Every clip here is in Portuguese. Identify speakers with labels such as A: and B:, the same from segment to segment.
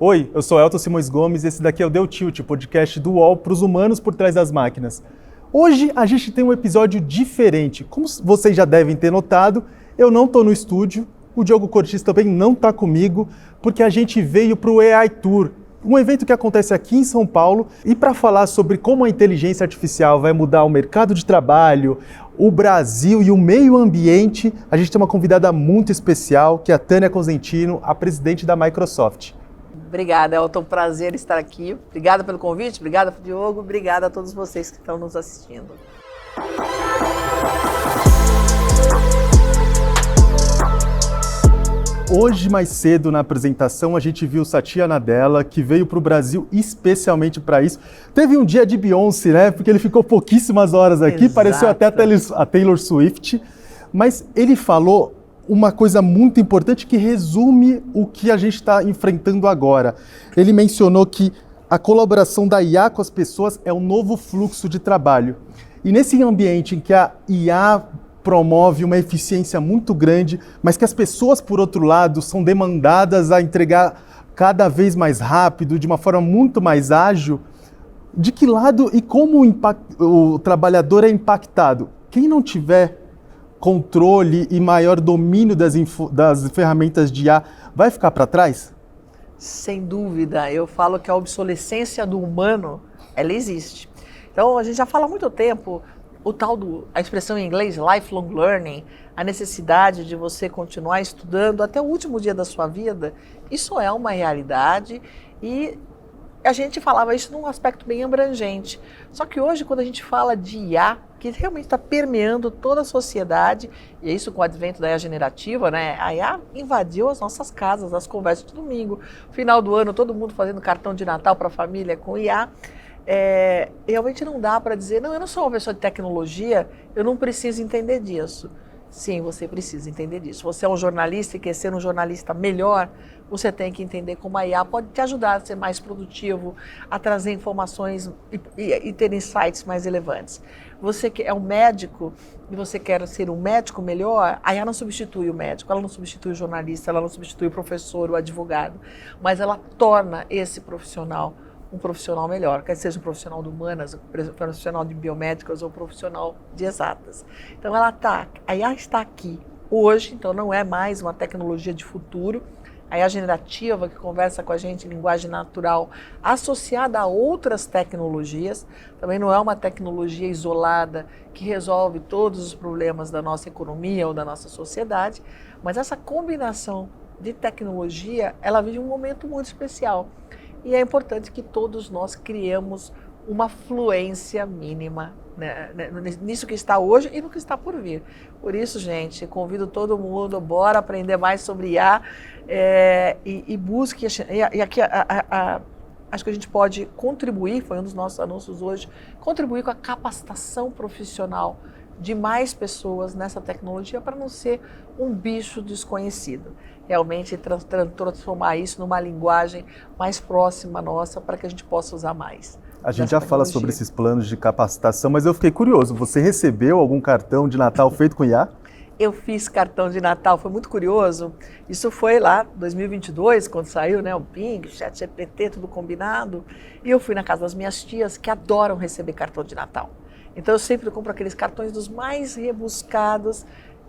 A: Oi, eu sou Elton Simões Gomes e esse daqui é o Deu Tilt, podcast do UOL para os humanos por trás das máquinas. Hoje a gente tem um episódio diferente. Como vocês já devem ter notado, eu não estou no estúdio, o Diogo Cortis também não está comigo, porque a gente veio para o AI Tour, um evento que acontece aqui em São Paulo, e para falar sobre como a inteligência artificial vai mudar o mercado de trabalho, o Brasil e o meio ambiente, a gente tem uma convidada muito especial, que é a Tânia Cosentino, a presidente da Microsoft.
B: Obrigada, Elton, prazer estar aqui. Obrigada pelo convite, obrigada, Diogo, obrigada a todos vocês que estão nos assistindo.
A: Hoje, mais cedo, na apresentação, a gente viu Satya Nadella, que veio para o Brasil especialmente para isso. Teve um dia de Beyoncé, né? Porque ele ficou pouquíssimas horas aqui, Exato. Pareceu até a Taylor Swift, mas ele falou uma coisa muito importante que resume o que a gente está enfrentando agora. Ele mencionou que a colaboração da IA com as pessoas é um novo fluxo de trabalho. E nesse ambiente em que a IA promove uma eficiência muito grande, mas que as pessoas, por outro lado, são demandadas a entregar cada vez mais rápido, de uma forma muito mais ágil, de que lado e como o trabalhador é impactado? Quem não tiver controle e maior domínio das ferramentas de IA vai ficar para trás?
B: Sem dúvida, eu falo que a obsolescência do humano, ela existe. Então, a gente já fala há muito tempo, a expressão em inglês, lifelong learning, a necessidade de você continuar estudando até o último dia da sua vida, isso é uma realidade e a gente falava isso num aspecto bem abrangente. Só que hoje, quando a gente fala de IA, que realmente está permeando toda a sociedade, e é isso com o advento da IA generativa, né? A IA invadiu as nossas casas, as conversas de domingo, final do ano, todo mundo fazendo cartão de Natal para a família com IA. Realmente não dá para dizer, não, eu não sou uma pessoa de tecnologia, eu não preciso entender disso. Sim, você precisa entender disso. Você é um jornalista e quer ser um jornalista melhor, você tem que entender como a IA pode te ajudar a ser mais produtivo, a trazer informações e ter insights mais relevantes. Você que é um médico e você quer ser um médico melhor, a IA não substitui o médico, ela não substitui o jornalista, ela não substitui o professor, o advogado, mas ela torna esse profissional um profissional melhor, quer seja um profissional de humanas, um profissional de biomédicas ou um profissional de exatas. Então a IA está aqui hoje, então não é mais uma tecnologia de futuro, a IA generativa que conversa com a gente em linguagem natural associada a outras tecnologias, também não é uma tecnologia isolada que resolve todos os problemas da nossa economia ou da nossa sociedade, mas essa combinação de tecnologia, ela vive um momento muito especial. E é importante que todos nós criemos uma fluência mínima, né, nisso que está hoje e no que está por vir. Por isso, gente, convido todo mundo, bora aprender mais sobre IA e busque. E aqui acho que a gente pode contribuir, foi um dos nossos anúncios hoje, contribuir com a capacitação profissional de mais pessoas nessa tecnologia para não ser um bicho desconhecido. Realmente transformar isso numa linguagem mais próxima nossa para que a gente possa usar mais.
A: A gente já fala sobre esses planos de capacitação, mas eu fiquei curioso, você recebeu algum cartão de Natal feito com IA?
B: Eu fiz cartão de Natal, foi muito curioso. Isso foi lá em 2022, quando saiu, né, o Bing, ChatGPT, tudo combinado. E eu fui na casa das minhas tias que adoram receber cartão de Natal. Então eu sempre compro aqueles cartões dos mais rebuscados,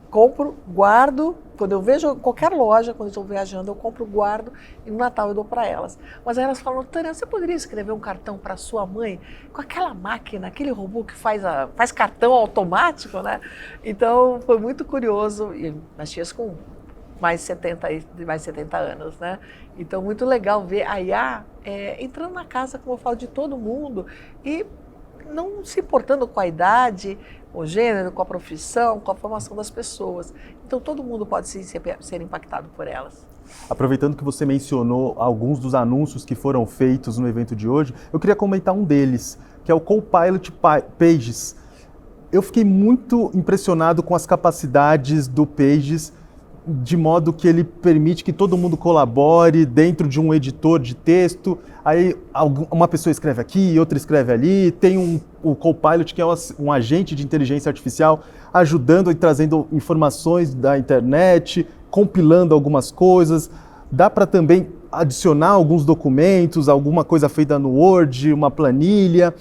B: compro, guardo, quando eu vejo qualquer loja, quando eu estou viajando, eu compro, guardo e no Natal eu dou para elas. Mas aí elas falam, Tânia, você poderia escrever um cartão para sua mãe com aquela máquina, aquele robô que faz cartão automático, né? Então foi muito curioso, e as tias com mais de 70 anos, né? Então muito legal ver a IA entrando na casa, como eu falo, de todo mundo e não se importando com a idade, com o gênero, com a profissão, com a formação das pessoas. Então todo mundo pode ser impactado por elas.
A: Aproveitando que você mencionou alguns dos anúncios que foram feitos no evento de hoje, eu queria comentar um deles, que é o Copilot Pages. Eu fiquei muito impressionado com as capacidades do Pages, de modo que ele permite que todo mundo colabore dentro de um editor de texto. Aí uma pessoa escreve aqui, outra escreve ali. Tem o Copilot, que é um agente de inteligência artificial, ajudando e trazendo informações da internet, compilando algumas coisas. Dá para também adicionar alguns documentos, alguma coisa feita no Word, uma planilha.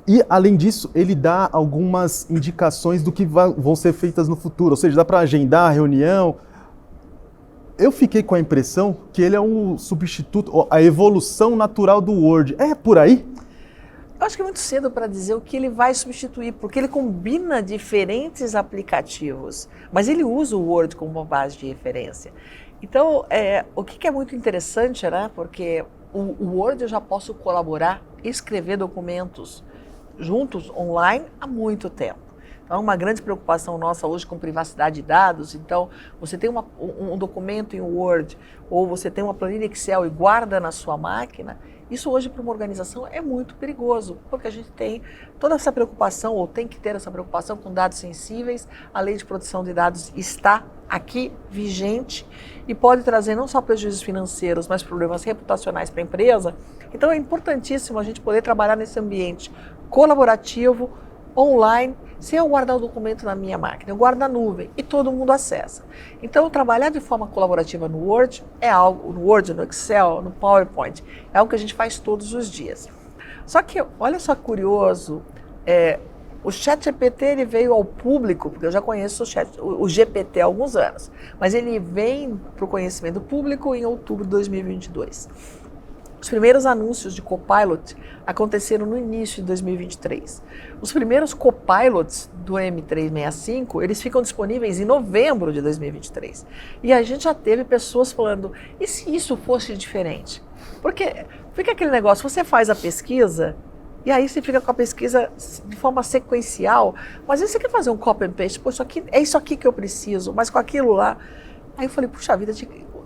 A: E, além disso, ele dá algumas indicações do que vão ser feitas no futuro. Ou seja, dá para agendar a reunião. Eu fiquei com a impressão que ele é um substituto, a evolução natural do Word. É por aí?
B: Eu acho que é muito cedo para dizer o que ele vai substituir, porque ele combina diferentes aplicativos, mas ele usa o Word como uma base de referência. Então, o que é muito interessante, né? Porque o Word eu já posso colaborar e escrever documentos juntos, online, há muito tempo. Então, uma grande preocupação nossa hoje com privacidade de dados. Então, você tem um documento em Word ou você tem uma planilha Excel e guarda na sua máquina, isso hoje para uma organização é muito perigoso, porque a gente tem toda essa preocupação, ou tem que ter essa preocupação com dados sensíveis. A lei de proteção de dados está aqui vigente e pode trazer não só prejuízos financeiros, mas problemas reputacionais para a empresa. Então é importantíssimo a gente poder trabalhar nesse ambiente colaborativo, online, se eu guardar o documento na minha máquina, eu guardo na nuvem e todo mundo acessa. Então, trabalhar de forma colaborativa no Word é algo, no Word, no Excel, no PowerPoint, é algo que a gente faz todos os dias. Só que, olha só curioso, o ChatGPT ele veio ao público, porque eu já conheço o GPT há alguns anos, mas ele vem para o conhecimento público em outubro de 2022. Os primeiros anúncios de Copilot aconteceram no início de 2023. Os primeiros Copilots do M365, eles ficam disponíveis em novembro de 2023. E a gente já teve pessoas falando, e se isso fosse diferente? Porque fica aquele negócio, você faz a pesquisa, e aí você fica com a pesquisa de forma sequencial, mas aí você quer fazer um copy and paste, pô, é isso aqui que eu preciso, mas com aquilo lá. Aí eu falei, puxa vida,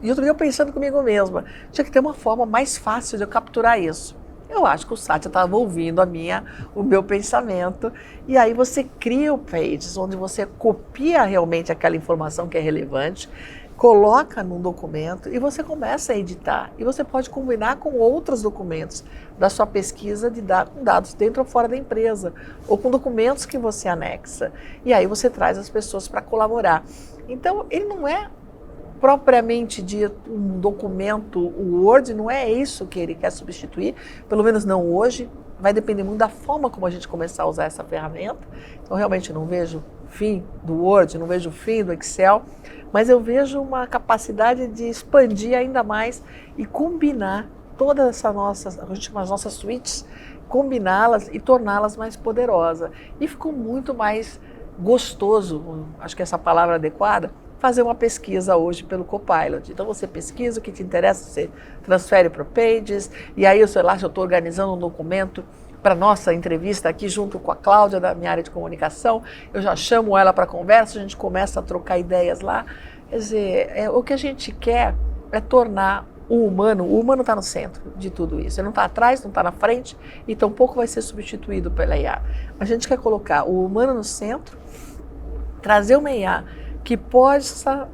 B: e outro dia eu pensando comigo mesma, tinha que ter uma forma mais fácil de eu capturar isso. Eu acho que o Satya estava ouvindo o meu pensamento, e aí você cria o Pages, onde você copia realmente aquela informação que é relevante, coloca num documento e você começa a editar. E você pode combinar com outros documentos da sua pesquisa com dados dentro ou fora da empresa, ou com documentos que você anexa. E aí você traz as pessoas para colaborar. Então, ele não é propriamente dito um documento, o Word, não é isso que ele quer substituir, pelo menos não hoje. Vai depender muito da forma como a gente começar a usar essa ferramenta. Então, realmente não vejo fim do Word, não vejo fim do Excel, mas eu vejo uma capacidade de expandir ainda mais e combinar todas as nossas suítes, combiná-las e torná-las mais poderosas. E ficou muito mais gostoso, acho que essa palavra adequada, fazer uma pesquisa hoje pelo Copilot. Então você pesquisa o que te interessa, você transfere para o Pages, e aí eu sei lá, se eu estou organizando um documento para nossa entrevista aqui junto com a Cláudia da minha área de comunicação, eu já chamo ela para conversa, a gente começa a trocar ideias lá. Quer dizer, o que a gente quer é tornar o humano está no centro de tudo isso. Ele não está atrás, não está na frente, e tampouco vai ser substituído pela IA. A gente quer colocar o humano no centro, trazer uma IA que possa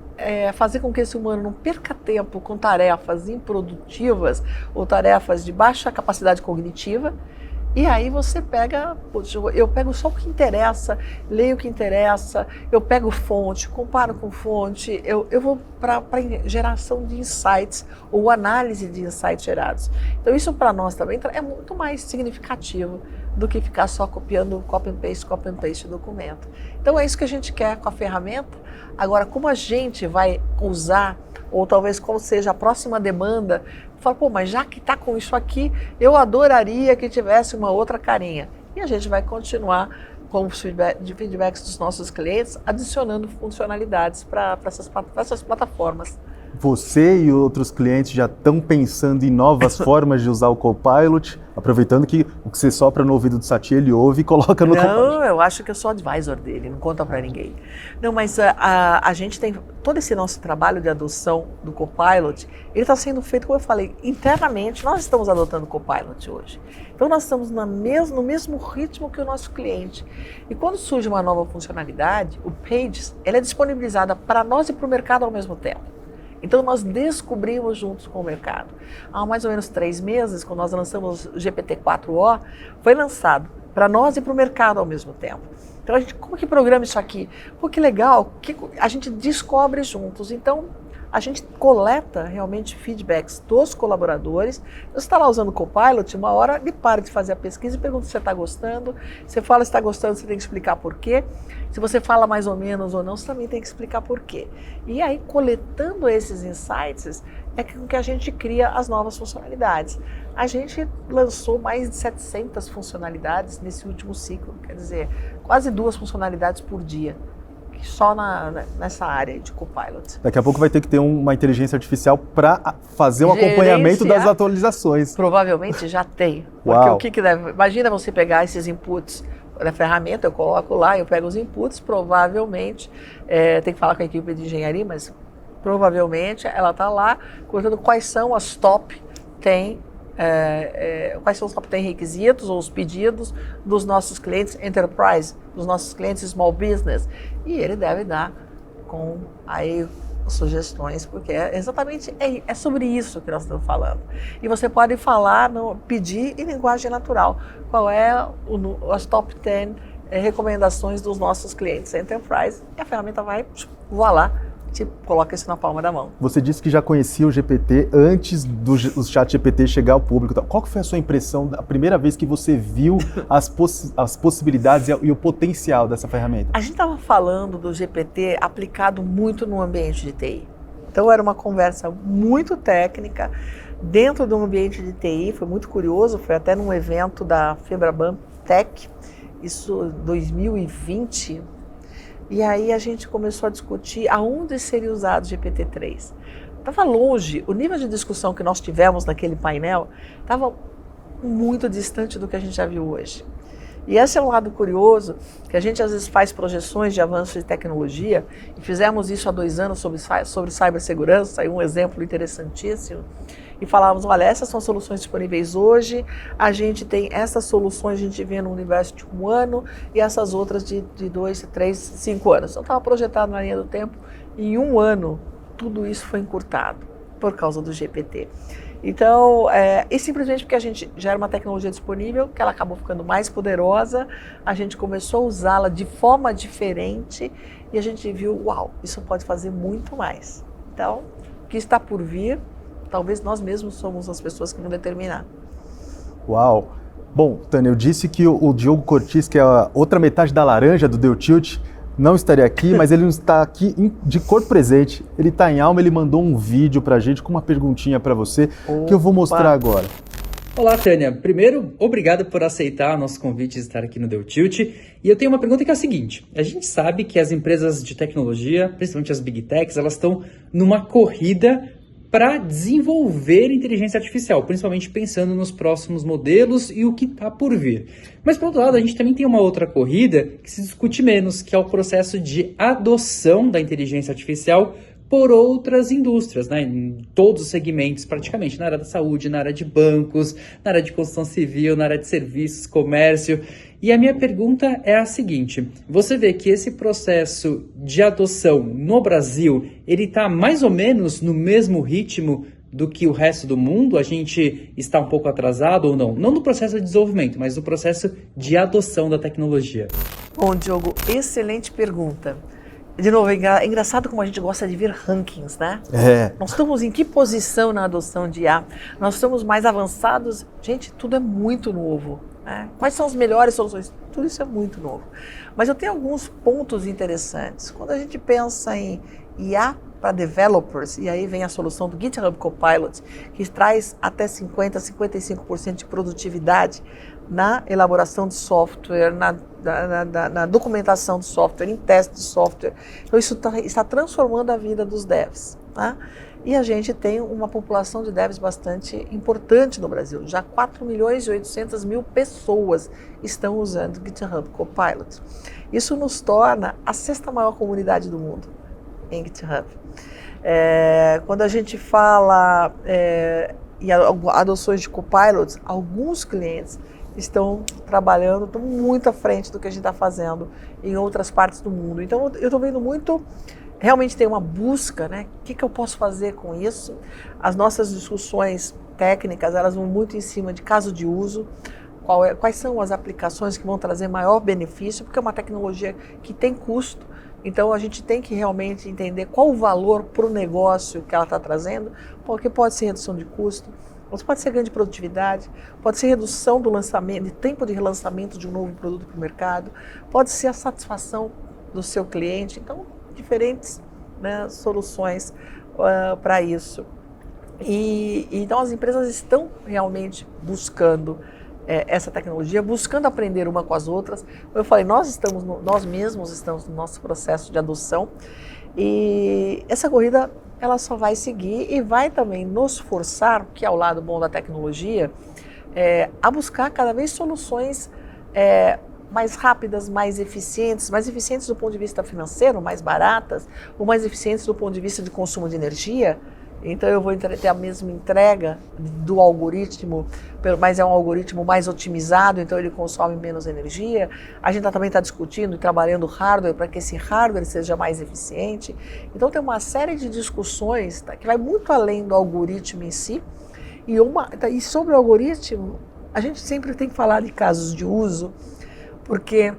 B: fazer com que esse humano não perca tempo com tarefas improdutivas ou tarefas de baixa capacidade cognitiva. E aí você pega, eu pego só o que interessa, leio o que interessa, eu pego fonte, comparo com fonte, eu vou para geração de insights ou análise de insights gerados. Então isso para nós também é muito mais significativo do que ficar só copiando copy and paste documento. Então é isso que a gente quer com a ferramenta. Agora, como a gente vai usar, ou talvez qual seja a próxima demanda, fala, pô, mas já que está com isso aqui, eu adoraria que tivesse uma outra carinha. E a gente vai continuar com os feedbacks dos nossos clientes, adicionando funcionalidades para essas plataformas.
A: Você e outros clientes já estão pensando em novas formas de usar o Copilot, aproveitando que o que você sopra no ouvido do Satya, ele ouve e coloca no Copilot.
B: Não, eu acho que eu sou advisor dele, não conta para ninguém. Não, mas a gente tem todo esse nosso trabalho de adoção do Copilot, ele está sendo feito, como eu falei, internamente. Nós estamos adotando o Copilot hoje. Então nós estamos no mesmo ritmo que o nosso cliente. E quando surge uma nova funcionalidade, o Pages, ela é disponibilizada para nós e para o mercado ao mesmo tempo. Então nós descobrimos juntos com o mercado. Há mais ou menos 3 meses, quando nós lançamos o GPT-4o, foi lançado para nós e para o mercado ao mesmo tempo. Então como que programa isso aqui? Pô, que legal, que a gente descobre juntos. Então a gente coleta realmente feedbacks dos colaboradores. Você está lá usando o Copilot, uma hora ele para de fazer a pesquisa e pergunta se você está gostando. Você fala se está gostando, você tem que explicar por quê. Se você fala mais ou menos ou não, você também tem que explicar por quê. E aí, coletando esses insights, é com que a gente cria as novas funcionalidades. A gente lançou mais de 700 funcionalidades nesse último ciclo, quer dizer, quase 2 funcionalidades por dia, só nessa área de Copilot.
A: Daqui a pouco vai ter que ter uma inteligência artificial para fazer um acompanhamento das atualizações.
B: Provavelmente já tem.
A: Uau.
B: Porque o que deve... Imagina você pegar esses inputs da ferramenta, eu coloco lá, eu pego os inputs, provavelmente, tem que falar com a equipe de engenharia, mas provavelmente ela está lá contando quais são as top 10 quais são os top 10 requisitos ou os pedidos dos nossos clientes enterprise, dos nossos clientes small business, e ele deve dar com aí sugestões, porque exatamente sobre isso que nós estamos falando. E você pode falar, pedir em linguagem natural, qual é as top 10 recomendações dos nossos clientes enterprise, e a ferramenta vai voar lá, te coloca isso na palma da mão.
A: Você disse que já conhecia o GPT antes do chat GPT chegar ao público. Qual que foi a sua impressão a primeira vez que você viu as possibilidades e o potencial dessa ferramenta?
B: A gente estava falando do GPT aplicado muito no ambiente de TI. Então era uma conversa muito técnica dentro do ambiente de TI, foi muito curioso, foi até num evento da Febraban Tech, isso 2020, e aí a gente começou a discutir aonde seria usado o GPT-3. Estava longe, o nível de discussão que nós tivemos naquele painel estava muito distante do que a gente já viu hoje. E esse é um lado curioso, que a gente às vezes faz projeções de avanço de tecnologia, e fizemos isso há 2 anos sobre cibersegurança, saiu um exemplo interessantíssimo, e falávamos, olha, essas são soluções disponíveis hoje, a gente tem essas soluções, a gente vê no universo de 1 ano, e essas outras de 2, 3, 5 anos. Então estava projetado na linha do tempo, em 1 ano, tudo isso foi encurtado, por causa do GPT. Então, e simplesmente porque a gente já era uma tecnologia disponível, que ela acabou ficando mais poderosa, a gente começou a usá-la de forma diferente e a gente viu, uau, isso pode fazer muito mais. Então, o que está por vir, talvez nós mesmos somos as pessoas que vão determinar.
A: Uau! Bom, Tânia, eu disse que o Diogo Cortis, que é a outra metade da laranja do Deu Tilt, não estaria aqui, mas ele está aqui de corpo presente. Ele está em alma, ele mandou um vídeo para a gente com uma perguntinha para você, que eu vou mostrar agora.
C: Olá, Tânia. Primeiro, obrigado por aceitar o nosso convite de estar aqui no Deu Tilt. E eu tenho uma pergunta que é a seguinte. A gente sabe que as empresas de tecnologia, principalmente as Big Techs, elas estão numa corrida para desenvolver inteligência artificial, principalmente pensando nos próximos modelos e o que está por vir. Mas, por outro lado, a gente também tem uma outra corrida que se discute menos, que é o processo de adoção da inteligência artificial por outras indústrias, né? Em todos os segmentos, praticamente, na área da saúde, na área de bancos, na área de construção civil, na área de serviços, comércio. E a minha pergunta é a seguinte, você vê que esse processo de adoção no Brasil, ele está mais ou menos no mesmo ritmo do que o resto do mundo? A gente está um pouco atrasado ou não? Não no processo de desenvolvimento, mas no processo de adoção da tecnologia.
B: Bom, Diogo, excelente pergunta. De novo, é engraçado como a gente gosta de ver rankings, né? Nós estamos em que posição na adoção de IA? Nós estamos mais avançados? Gente, tudo é muito novo. Né? Quais são as melhores soluções? Tudo isso é muito novo. Mas eu tenho alguns pontos interessantes. Quando a gente pensa em IA para developers, e aí vem a solução do GitHub Copilot, que traz até 50%, 55% de produtividade na elaboração de software, na documentação de software, em teste de software. Então isso está transformando a vida dos devs. Tá? E a gente tem uma população de devs bastante importante no Brasil. Já 4.800.000 pessoas estão usando o GitHub Copilot. Isso nos torna a 6ª maior comunidade do mundo em GitHub. Quando a gente fala em adoções de Copilots, alguns clientes estão trabalhando, estão muito à frente do que a gente está fazendo em outras partes do mundo. Então eu estou vendo muito, realmente tem uma busca, né? O que eu posso fazer com isso? As nossas discussões técnicas, elas vão muito em cima de caso de uso, quais são as aplicações que vão trazer maior benefício, porque é uma tecnologia que tem custo, Então a gente tem que realmente entender qual o valor para o negócio que ela está trazendo, porque pode ser redução de custo, pode ser ganho de produtividade, pode ser redução do lançamento, de tempo de relançamento de um novo produto para o mercado, pode ser a satisfação do seu cliente. Então, diferentes, né, soluções para isso. Então as empresas estão realmente buscando essa tecnologia, buscando aprender uma com as outras. Como eu falei, nós mesmos estamos no nosso processo de adoção, e essa corrida ela só vai seguir e vai também nos forçar, que é o lado bom da tecnologia, a buscar cada vez soluções mais rápidas, mais eficientes do ponto de vista financeiro, mais baratas, ou mais eficientes do ponto de vista de consumo de energia. Então eu vou ter a mesma entrega do algoritmo, mas é um algoritmo mais otimizado, então ele consome menos energia. A gente também está discutindo e trabalhando hardware para que esse hardware seja mais eficiente. Então tem uma série de discussões, tá, que vai muito além do algoritmo em si. E sobre o algoritmo, a gente sempre tem que falar de casos de uso, porque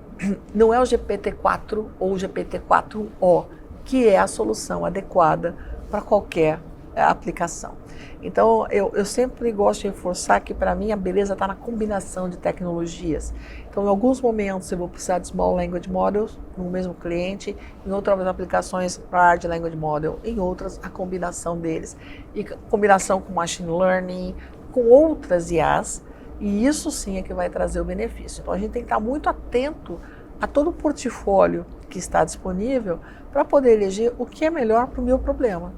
B: não é o GPT-4 ou o GPT-4o que é a solução adequada para qualquer aplicação. Então, eu sempre gosto de reforçar que, para mim, a beleza está na combinação de tecnologias. Então, em alguns momentos, eu vou precisar de Small Language Models no mesmo cliente, em outras aplicações, Large Language Model, em outras, a combinação deles. E combinação com Machine Learning, com outras IAs, e isso sim é que vai trazer o benefício. Então, a gente tem que estar muito atento a todo o portfólio que está disponível para poder eleger o que é melhor para o meu problema.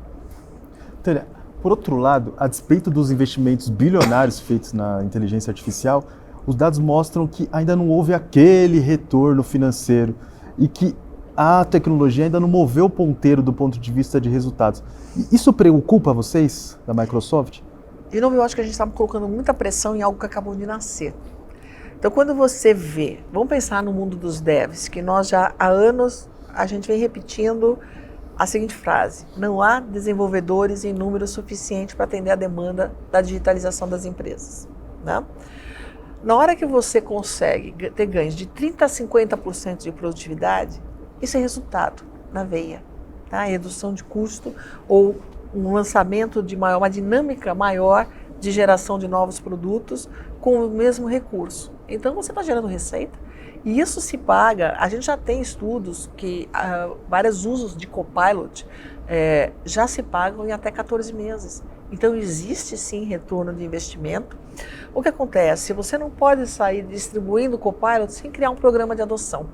A: Tânia, por outro lado, a despeito dos investimentos bilionários feitos na inteligência artificial, os dados mostram que ainda não houve aquele retorno financeiro e que a tecnologia ainda não moveu o ponteiro do ponto de vista de resultados. Isso preocupa vocês, da Microsoft?
B: De novo, eu acho que a gente está colocando muita pressão em algo que acabou de nascer. Então, quando você vê, vamos pensar no mundo dos devs, que nós já há anos, a gente vem repetindo a seguinte frase: não há desenvolvedores em número suficiente para atender a demanda da digitalização das empresas, né? Na hora que você consegue ter ganhos de 30% a 50% de produtividade, isso é resultado na veia, tá? Redução de custo ou um lançamento de uma dinâmica maior de geração de novos produtos com o mesmo recurso. Então você está gerando receita. E isso se paga, a gente já tem estudos que vários usos de Copilot já se pagam em até 14 meses. Então existe sim retorno de investimento. O que acontece? Você não pode sair distribuindo Copilot sem criar um programa de adoção.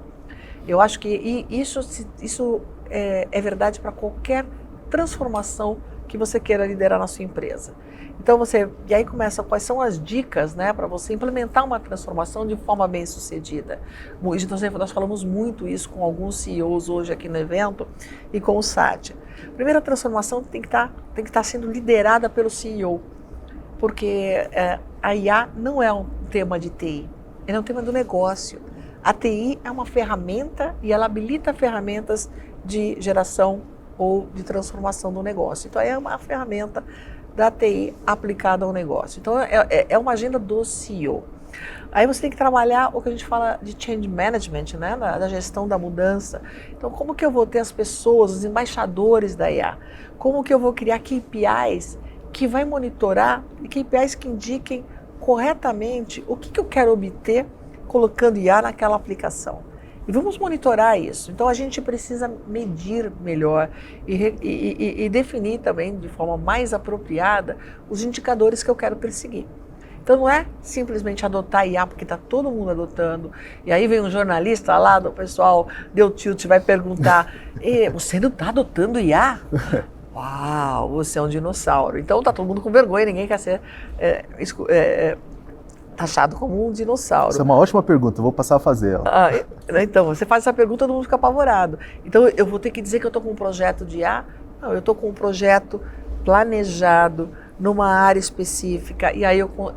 B: Eu acho que isso é verdade para qualquer transformação que você queira liderar na sua empresa. Então e aí começa quais são as dicas, né, para você implementar uma transformação de forma bem sucedida. Nós falamos muito isso com alguns CEOs hoje aqui no evento e com o Satya. A primeira transformação tem que estar sendo liderada pelo CEO, porque a IA não é um tema de TI, ele é um tema do negócio. A TI é uma ferramenta e ela habilita ferramentas de geração ou de transformação do negócio. Então é uma ferramenta da TI aplicada ao negócio. Então é uma agenda do CEO. Aí você tem que trabalhar o que a gente fala de change management, né, da gestão da mudança. Então como que eu vou ter as pessoas, os embaixadores da IA? Como que eu vou criar KPIs que vai monitorar, KPIs que indiquem corretamente o que eu quero obter colocando IA naquela aplicação? E vamos monitorar isso. Então a gente precisa medir melhor e definir também de forma mais apropriada os indicadores que eu quero perseguir. Então não é simplesmente adotar IA porque está todo mundo adotando. E aí vem um jornalista lá do pessoal Deu Tilt vai perguntar: você não está adotando IA? Uau, você é um dinossauro. Então está todo mundo com vergonha, ninguém quer ser taxado como um dinossauro.
A: Essa é uma ótima pergunta, vou passar a fazer ela.
B: Então, você faz essa pergunta, todo mundo fica apavorado. Então, eu vou ter que dizer que eu estou com um projeto de IA? Não, eu estou com um projeto planejado numa área específica, e aí eu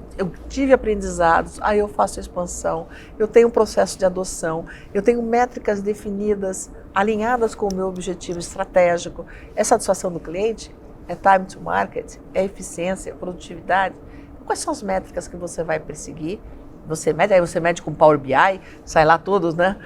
B: tive aprendizados, aí eu faço a expansão, eu tenho um processo de adoção, eu tenho métricas definidas, alinhadas com o meu objetivo estratégico. É satisfação do cliente? É time to market? É eficiência, produtividade? Quais são as métricas que você vai perseguir Aí você mede com Power BI, sai lá todos, né,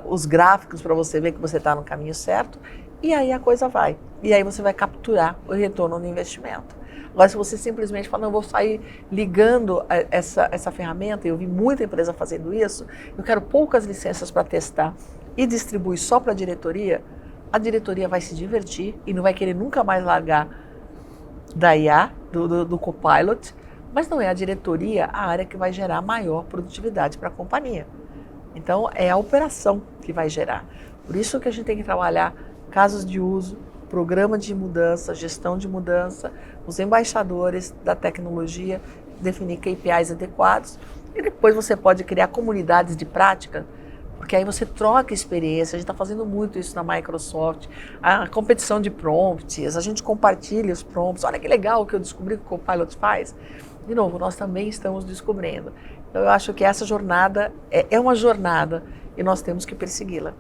B: os gráficos para você ver que você está no caminho certo, e aí a coisa vai. E aí você vai capturar o retorno do investimento. Agora, se você simplesmente fala, não, eu vou sair ligando essa ferramenta, e eu vi muita empresa fazendo isso, eu quero poucas licenças para testar e distribuir só para a diretoria vai se divertir e não vai querer nunca mais largar da IA, do Copilot, mas não é a diretoria a área que vai gerar maior produtividade para a companhia. Então, é a operação que vai gerar. Por isso que a gente tem que trabalhar casos de uso, programa de mudança, gestão de mudança, os embaixadores da tecnologia, definir KPIs adequados, e depois você pode criar comunidades de prática, porque aí você troca experiência. A gente está fazendo muito isso na Microsoft, a competição de prompts, a gente compartilha os prompts. Olha que legal que eu descobri que o Copilot faz. De novo, nós também estamos descobrindo. Então eu acho que essa jornada é uma jornada e nós temos que persegui-la.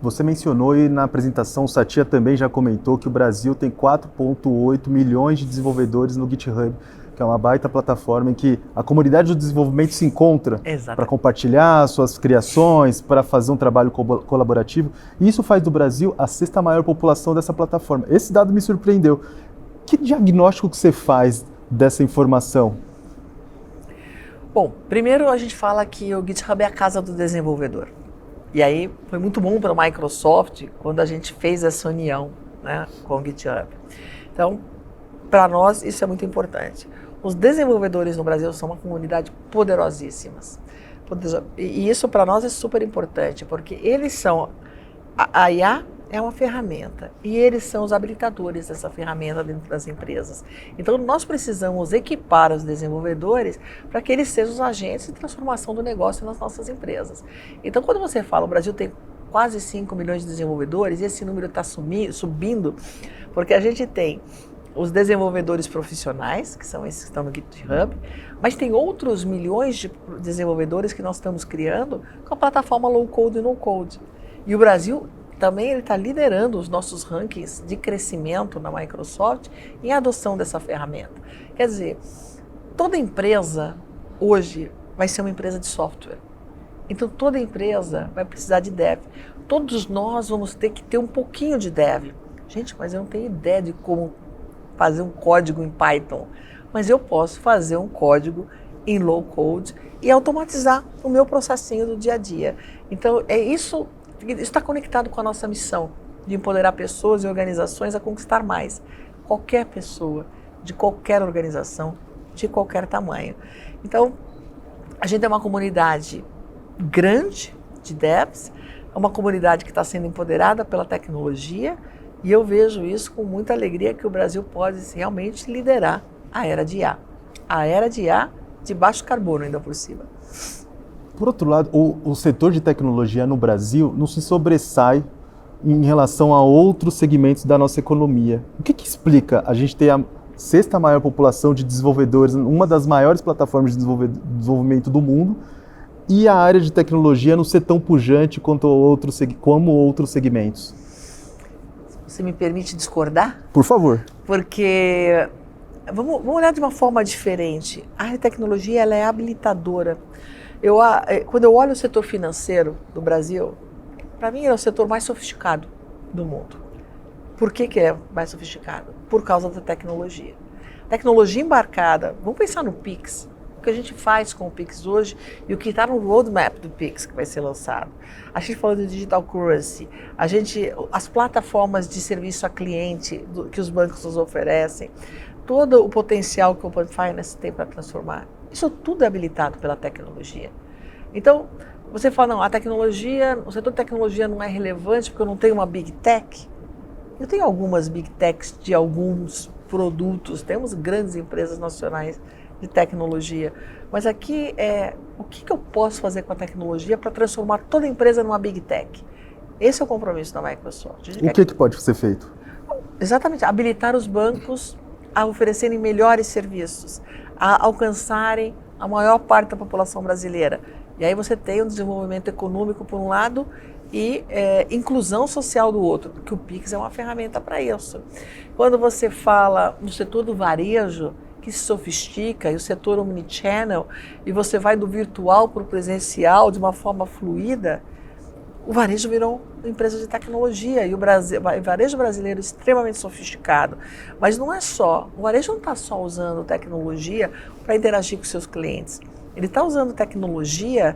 A: Você mencionou e na apresentação o Satya também já comentou que o Brasil tem 4,8 milhões de desenvolvedores no GitHub, que é uma baita plataforma em que a comunidade do desenvolvimento se encontra para compartilhar suas criações, para fazer um trabalho colaborativo. E isso faz do Brasil a 6ª maior população dessa plataforma. Esse dado me surpreendeu. Que diagnóstico que você faz dessa informação?
B: Bom, primeiro a gente fala que o GitHub é a casa do desenvolvedor. E aí foi muito bom para a Microsoft quando a gente fez essa união, né, com o GitHub. Então, para nós isso é muito importante. Os desenvolvedores no Brasil são uma comunidade poderosíssima. E isso para nós é super importante, porque eles são... A IA é uma ferramenta e eles são os habilitadores dessa ferramenta dentro das empresas. Então, nós precisamos equipar os desenvolvedores para que eles sejam os agentes de transformação do negócio nas nossas empresas. Então, quando você fala, o Brasil tem quase 5 milhões de desenvolvedores e esse número está subindo, porque a gente tem os desenvolvedores profissionais, que são esses que estão no GitHub, mas tem outros milhões de desenvolvedores que nós estamos criando com a plataforma Low Code e No Code. E o Brasil também está liderando os nossos rankings de crescimento na Microsoft em adoção dessa ferramenta. Quer dizer, toda empresa hoje vai ser uma empresa de software. Então toda empresa vai precisar de dev. Todos nós vamos ter que ter um pouquinho de dev. Gente, mas eu não tenho ideia de como fazer um código em Python. Mas eu posso fazer um código em low code e automatizar o meu processinho do dia a dia. Então isso está conectado com a nossa missão de empoderar pessoas e organizações a conquistar mais. Qualquer pessoa, de qualquer organização, de qualquer tamanho. Então, a gente é uma comunidade grande de devs, é uma comunidade que está sendo empoderada pela tecnologia e eu vejo isso com muita alegria que o Brasil pode realmente liderar a era de IA. A era de IA de baixo carbono ainda por cima.
A: Por outro lado, o setor de tecnologia no Brasil não se sobressai em relação a outros segmentos da nossa economia. O que explica a gente ter a 6ª maior população de desenvolvedores, uma das maiores plataformas de desenvolvimento do mundo, e a área de tecnologia não ser tão pujante como outros segmentos?
B: Você me permite discordar?
A: Por favor.
B: Porque vamos olhar de uma forma diferente. A área de tecnologia ela é habilitadora. Quando eu olho o setor financeiro do Brasil, para mim é o setor mais sofisticado do mundo. Por que é mais sofisticado? Por causa da tecnologia. Tecnologia embarcada, vamos pensar no Pix. O que a gente faz com o Pix hoje e o que está no roadmap do Pix que vai ser lançado. A gente falou de digital currency, as plataformas de serviço a cliente que os bancos nos oferecem, todo o potencial que o Open Finance tem para transformar. Isso tudo é habilitado pela tecnologia. Então, você fala, não, o setor de tecnologia não é relevante porque eu não tenho uma Big Tech. Eu tenho algumas Big Techs de alguns produtos, temos grandes empresas nacionais de tecnologia, mas aqui o que eu posso fazer com a tecnologia para transformar toda a empresa numa Big Tech? Esse é o compromisso da Microsoft.
A: O que pode ser feito?
B: Exatamente, habilitar os bancos a oferecerem melhores serviços, a alcançarem a maior parte da população brasileira. E aí você tem um desenvolvimento econômico por um lado e inclusão social do outro, que o Pix é uma ferramenta para isso. Quando você fala no setor do varejo, que se sofistica, e o setor omnichannel, e você vai do virtual para o presencial de uma forma fluida, o varejo virou uma empresa de tecnologia e o varejo brasileiro é extremamente sofisticado. Mas não é só, o varejo não está só usando tecnologia para interagir com seus clientes. Ele está usando tecnologia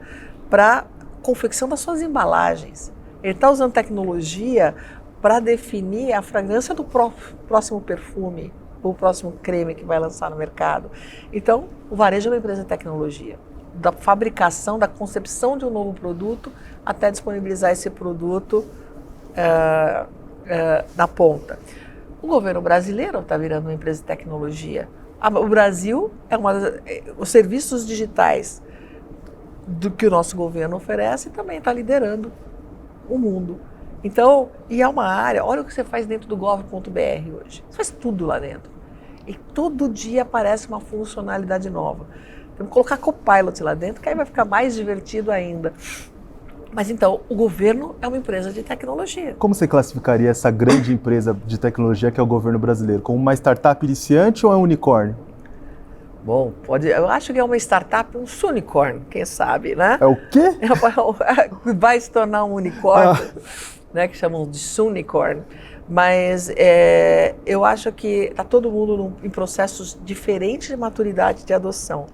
B: para confecção das suas embalagens. Ele está usando tecnologia para definir a fragrância do próximo perfume, ou o próximo creme que vai lançar no mercado. Então, o varejo é uma empresa de tecnologia. Da fabricação, da concepção de um novo produto, até disponibilizar esse produto na ponta. O governo brasileiro está virando uma empresa de tecnologia. O Brasil os serviços digitais do que o nosso governo oferece também está liderando o mundo. Então, e é uma área, olha o que você faz dentro do gov.br hoje. Você faz tudo lá dentro. E todo dia aparece uma funcionalidade nova. Temos que colocar Copilot lá dentro, que aí vai ficar mais divertido ainda. Mas então, o governo é uma empresa de tecnologia.
A: Como você classificaria essa grande empresa de tecnologia que é o governo brasileiro? Como uma startup iniciante ou é um unicórnio?
B: Bom, eu acho que é uma startup, um unicorn, quem sabe, né?
A: É o quê?
B: Vai se tornar um unicórnio, né, que chamam de unicorn. Mas eu acho que está todo mundo em processos diferentes de maturidade de adoção.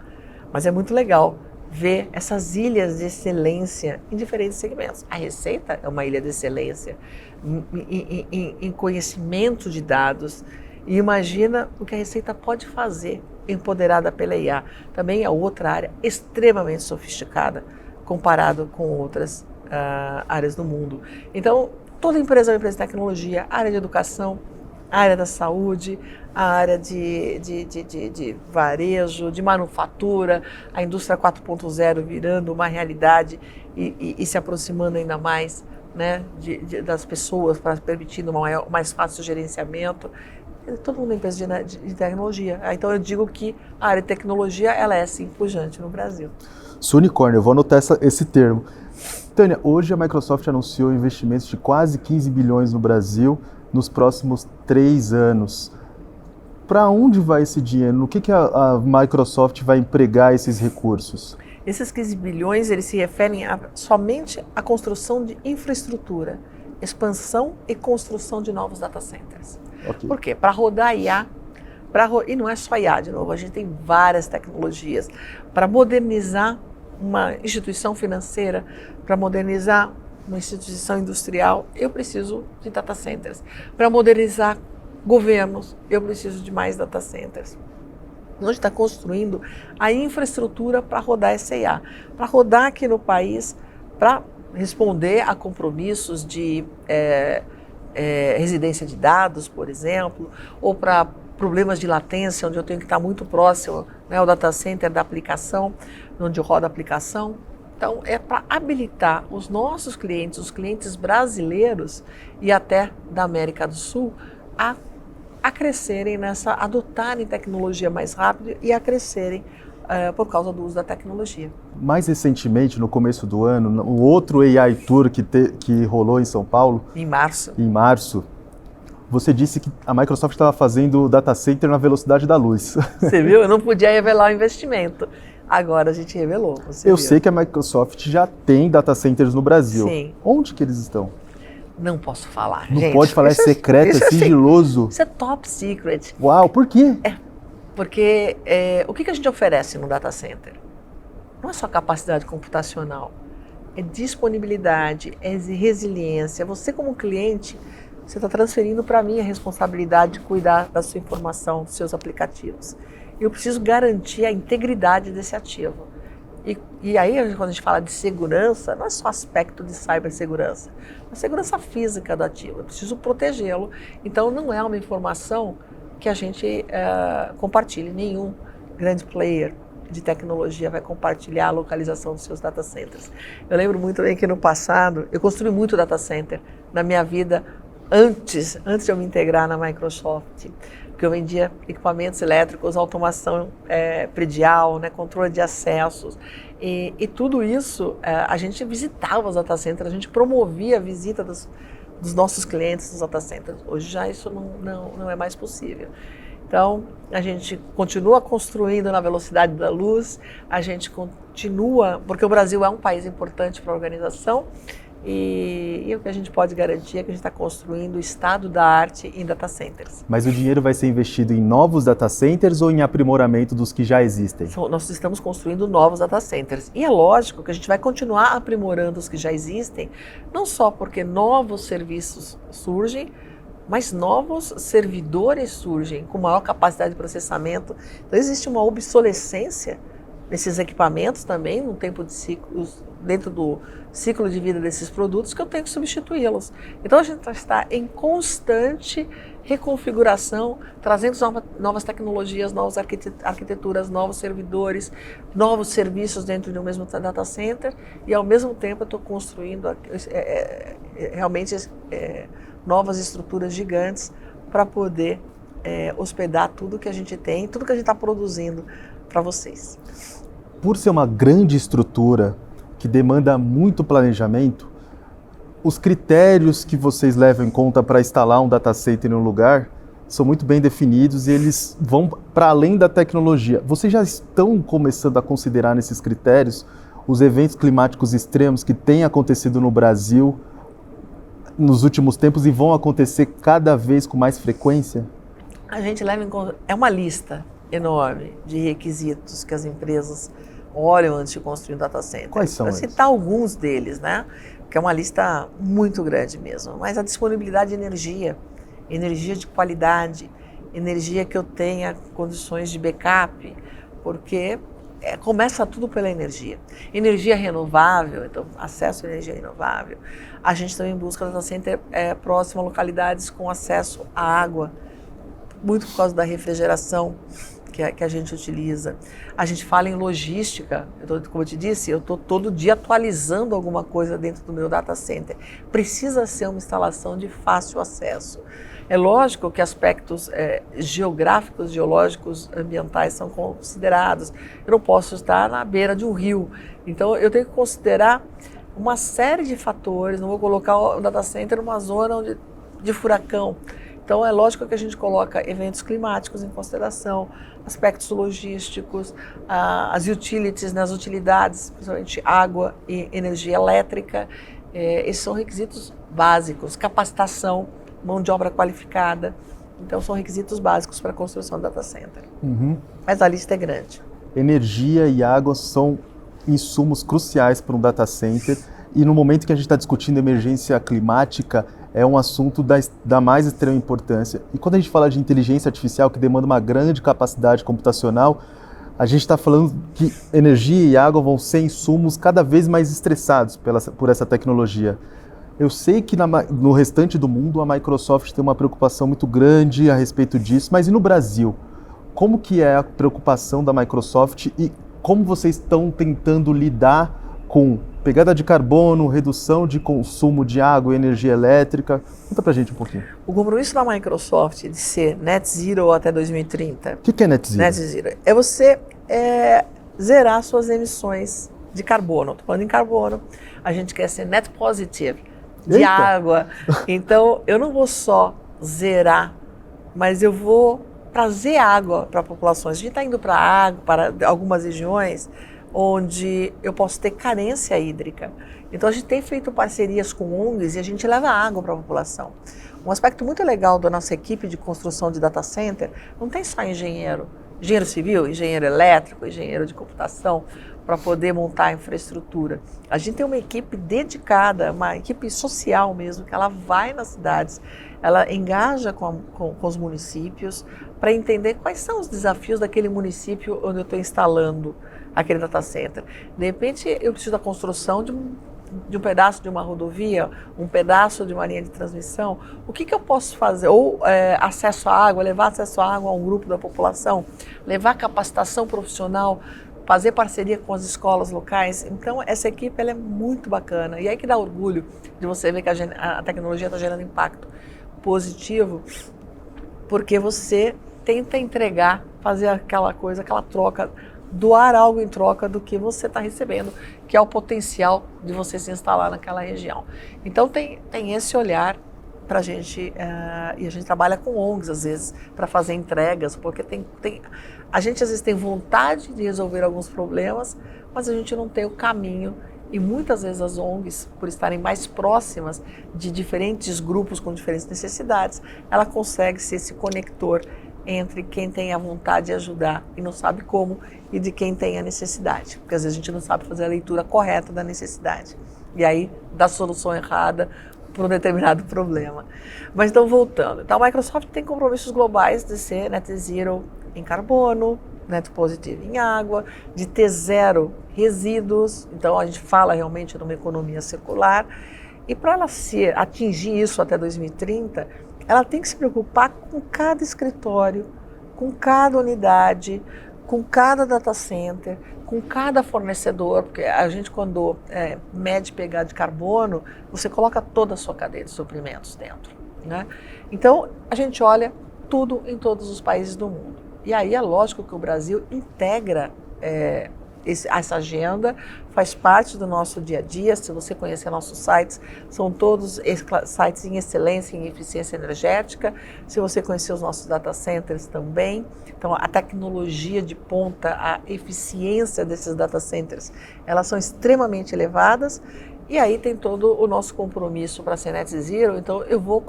B: Mas é muito legal ver essas ilhas de excelência em diferentes segmentos. A Receita é uma ilha de excelência em conhecimento de dados. E imagina o que a Receita pode fazer empoderada pela IA. Também é outra área extremamente sofisticada comparado com outras áreas do mundo. Então, toda empresa é uma empresa de tecnologia, a área de educação, a área da saúde, a área de varejo, de manufatura, a indústria 4.0 virando uma realidade e se aproximando ainda mais, né, das pessoas, para permitindo mais fácil gerenciamento. Todo mundo é empresa de tecnologia. Então eu digo que a área de tecnologia ela é sim pujante no Brasil.
A: Unicórnio, eu vou anotar esse termo. Tânia, hoje a Microsoft anunciou investimentos de quase 15 bilhões no Brasil nos próximos 3 anos. Para onde vai esse dinheiro? No que a Microsoft vai empregar esses recursos?
B: Esses 15 bilhões eles se referem somente à construção de infraestrutura, expansão e construção de novos data centers.
A: Okay.
B: Por quê? Para rodar IA, e não é só IA, de novo, a gente tem várias tecnologias. Para modernizar uma instituição financeira, para modernizar uma instituição industrial, eu preciso de data centers. Para modernizar governos, eu preciso de mais data centers. A gente está construindo a infraestrutura para rodar essa IA, para rodar aqui no país, para responder a compromissos de residência de dados, por exemplo, ou para problemas de latência, onde eu tenho que estar muito próximo, né, ao data center da aplicação, onde roda a aplicação. Então, é para habilitar os nossos clientes, os clientes brasileiros e até da América do Sul, a crescerem adotarem tecnologia mais rápido e a crescerem por causa do uso da tecnologia.
A: Mais recentemente, no começo do ano, o outro AI Tour que rolou em São Paulo...
B: Em março.
A: Você disse que a Microsoft estava fazendo data center na velocidade da luz.
B: Você viu? Eu não podia revelar o investimento. Agora a gente revelou.
A: Eu sei que a Microsoft já tem data centers no Brasil.
B: Sim.
A: Onde que eles estão?
B: Não posso falar,
A: Não
B: gente.
A: Pode falar, é secreto, é sigiloso.
B: Isso é top secret.
A: Uau, por quê?
B: Porque o que a gente oferece no data center? Não é só capacidade computacional, é disponibilidade, é resiliência. Você como cliente, você está transferindo para mim a responsabilidade de cuidar da sua informação, dos seus aplicativos. Eu preciso garantir a integridade desse ativo. E aí, quando a gente fala de segurança, não é só aspecto de cibersegurança, é a segurança física do ativo. Eu preciso protegê-lo. Então, não é uma informação que a gente compartilhe. Nenhum grande player de tecnologia vai compartilhar a localização dos seus data centers. Eu lembro muito bem que no passado, eu construí muito data center na minha vida antes de eu me integrar na Microsoft, porque eu vendia equipamentos elétricos, automação predial, né, controle de acessos, e tudo isso, a gente visitava os data centers, a gente promovia a visita dos nossos clientes nos data centers. Hoje já isso não é mais possível. Então, a gente continua construindo na velocidade da luz, a gente continua, porque o Brasil é um país importante para a organização, e o que a gente pode garantir é que a gente está construindo o estado da arte em data centers.
A: Mas o dinheiro vai ser investido em novos data centers ou em aprimoramento dos que já existem?
B: Nós estamos construindo novos data centers. E é lógico que a gente vai continuar aprimorando os que já existem, não só porque novos serviços surgem, mas novos servidores surgem com maior capacidade de processamento. Então existe uma obsolescência nesses equipamentos também, no tempo de ciclos, dentro do ciclo de vida desses produtos, que eu tenho que substituí-los. Então a gente está em constante reconfiguração, trazendo novas tecnologias, novas arquiteturas, novos servidores, novos serviços dentro de um mesmo data center, e ao mesmo tempo eu estou construindo realmente novas estruturas gigantes para poder hospedar tudo que a gente tem, tudo que a gente está produzindo para vocês.
A: Por ser uma grande estrutura que demanda muito planejamento, os critérios que vocês levam em conta para instalar um data center em um lugar são muito bem definidos e eles vão para além da tecnologia. Vocês já estão começando a considerar nesses critérios os eventos climáticos extremos que têm acontecido no Brasil nos últimos tempos e vão acontecer cada vez com mais frequência?
B: A gente leva em conta, é uma lista enorme de requisitos que as empresas olham antes de construir um data center.
A: Quais são
B: eles? Para citar alguns deles, né? Que é uma lista muito grande mesmo, mas a disponibilidade de energia, energia de qualidade, energia que eu tenha condições de backup, porque começa tudo pela energia. Energia renovável, então acesso à energia renovável. A gente também busca data center próximo a localidades com acesso à água, muito por causa da refrigeração que a gente utiliza. A gente fala em logística, como eu te disse, eu estou todo dia atualizando alguma coisa dentro do meu data center. Precisa ser uma instalação de fácil acesso. É lógico que aspectos geográficos, geológicos, ambientais são considerados. Eu não posso estar na beira de um rio, então eu tenho que considerar uma série de fatores. Não vou colocar o data center numa zona de furacão. Então é lógico que a gente coloca eventos climáticos em consideração, aspectos logísticos, as utilities, as utilidades, principalmente água e energia elétrica. Esses são requisitos básicos, capacitação, mão de obra qualificada. Então são requisitos básicos para a construção do data center.
A: Uhum.
B: Mas a lista é grande.
A: Energia e água são insumos cruciais para um data center e no momento que a gente está discutindo emergência climática, é um assunto da mais extrema importância. E quando a gente fala de inteligência artificial, que demanda uma grande capacidade computacional, a gente está falando que energia e água vão ser insumos cada vez mais estressados por essa tecnologia. Eu sei que no restante do mundo a Microsoft tem uma preocupação muito grande a respeito disso, mas e no Brasil? Como que é a preocupação da Microsoft e como vocês estão tentando lidar com pegada de carbono, redução de consumo de água e energia elétrica? Conta pra gente um pouquinho.
B: O compromisso da Microsoft de ser net zero até 2030.
A: O que é net zero?
B: Net zero é você zerar suas emissões de carbono. Estou falando em carbono. A gente quer ser net positive de
A: Eita.
B: água. Então, eu não vou só zerar, mas eu vou trazer água para populações. A gente está indo para água, para algumas regiões onde eu posso ter carência hídrica. Então a gente tem feito parcerias com ONGs e a gente leva água para a população. Um aspecto muito legal da nossa equipe de construção de data center, não tem só engenheiro civil, engenheiro elétrico, engenheiro de computação, para poder montar a infraestrutura. A gente tem uma equipe dedicada, uma equipe social mesmo, que ela vai nas cidades, ela engaja com os municípios para entender quais são os desafios daquele município onde eu estou instalando aquele data center. De repente, eu preciso da construção de um pedaço de uma rodovia, um pedaço de uma linha de transmissão. O que eu posso fazer? Ou acesso à água, levar acesso à água a um grupo da população, levar capacitação profissional, fazer parceria com as escolas locais. Então, essa equipe ela é muito bacana. E aí que dá orgulho de você ver que a tecnologia está gerando impacto positivo, porque você tenta entregar, fazer aquela coisa, aquela troca, doar algo em troca do que você está recebendo, que é o potencial de você se instalar naquela região. Então tem esse olhar para a gente, e a gente trabalha com ONGs às vezes para fazer entregas, porque a gente às vezes tem vontade de resolver alguns problemas, mas a gente não tem o caminho. E muitas vezes as ONGs, por estarem mais próximas de diferentes grupos com diferentes necessidades, ela consegue ser esse conector entre quem tem a vontade de ajudar e não sabe como, e de quem tem a necessidade. Porque às vezes a gente não sabe fazer a leitura correta da necessidade. E aí dá solução errada para um determinado problema. Mas então, voltando. Então, a Microsoft tem compromissos globais de ser net zero em carbono, net positive em água, de ter zero resíduos. Então, a gente fala realmente numa economia circular. E para ela atingir isso até 2030, ela tem que se preocupar com cada escritório, com cada unidade, com cada data center, com cada fornecedor, porque a gente quando mede pegada de carbono, você coloca toda a sua cadeia de suprimentos dentro, né? Então, a gente olha tudo em todos os países do mundo. E aí é lógico que o Brasil integra essa agenda, faz parte do nosso dia a dia. Se você conhecer nossos sites, são todos sites em excelência em eficiência energética. Se você conhecer os nossos data centers também, então a tecnologia de ponta, a eficiência desses data centers, elas são extremamente elevadas. E aí tem todo o nosso compromisso para ser net zero, então eu vou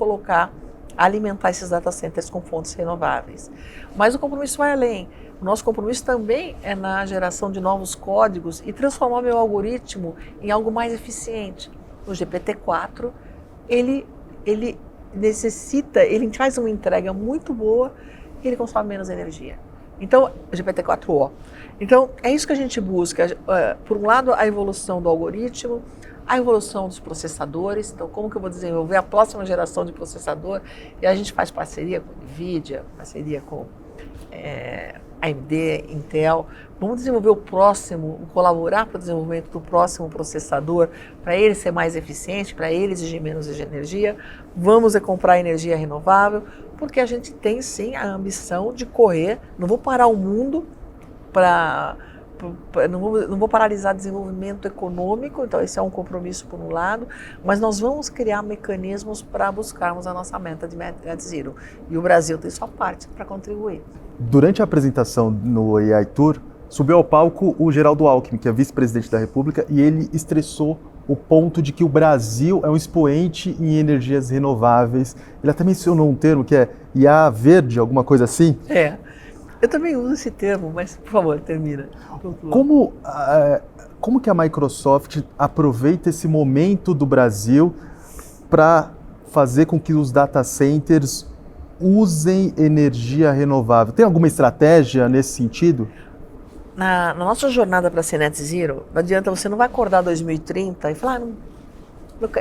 B: alimentar esses data centers com fontes renováveis. Mas o compromisso vai além. O nosso compromisso também é na geração de novos códigos e transformar meu algoritmo em algo mais eficiente. O GPT-4, ele faz uma entrega muito boa e ele consome menos energia. Então, o GPT-4o. Então, é isso que a gente busca. Por um lado, a evolução do algoritmo, a evolução dos processadores. Então, como que eu vou desenvolver a próxima geração de processador? E a gente faz parceria com NVIDIA, parceria com AMD, Intel. Vamos desenvolver o próximo, colaborar para o desenvolvimento do próximo processador, para ele ser mais eficiente, para ele exigir menos energia. Vamos comprar energia renovável, porque a gente tem sim a ambição de correr. Não vou parar o mundo não vou paralisar desenvolvimento econômico, então esse é um compromisso por um lado, mas nós vamos criar mecanismos para buscarmos a nossa meta de net zero. E o Brasil tem sua parte para contribuir.
A: Durante a apresentação no AI Tour, subiu ao palco o Geraldo Alckmin, que é vice-presidente da República, e ele estressou o ponto de que o Brasil é um expoente em energias renováveis. Ele até mencionou um termo que é IA verde, alguma coisa assim.
B: Eu também uso esse termo, mas, por favor, termina.
A: Como que a Microsoft aproveita esse momento do Brasil para fazer com que os data centers usem energia renovável? Tem alguma estratégia nesse sentido?
B: Na nossa jornada para ser net zero, não adianta, você não vai acordar 2030 e falar,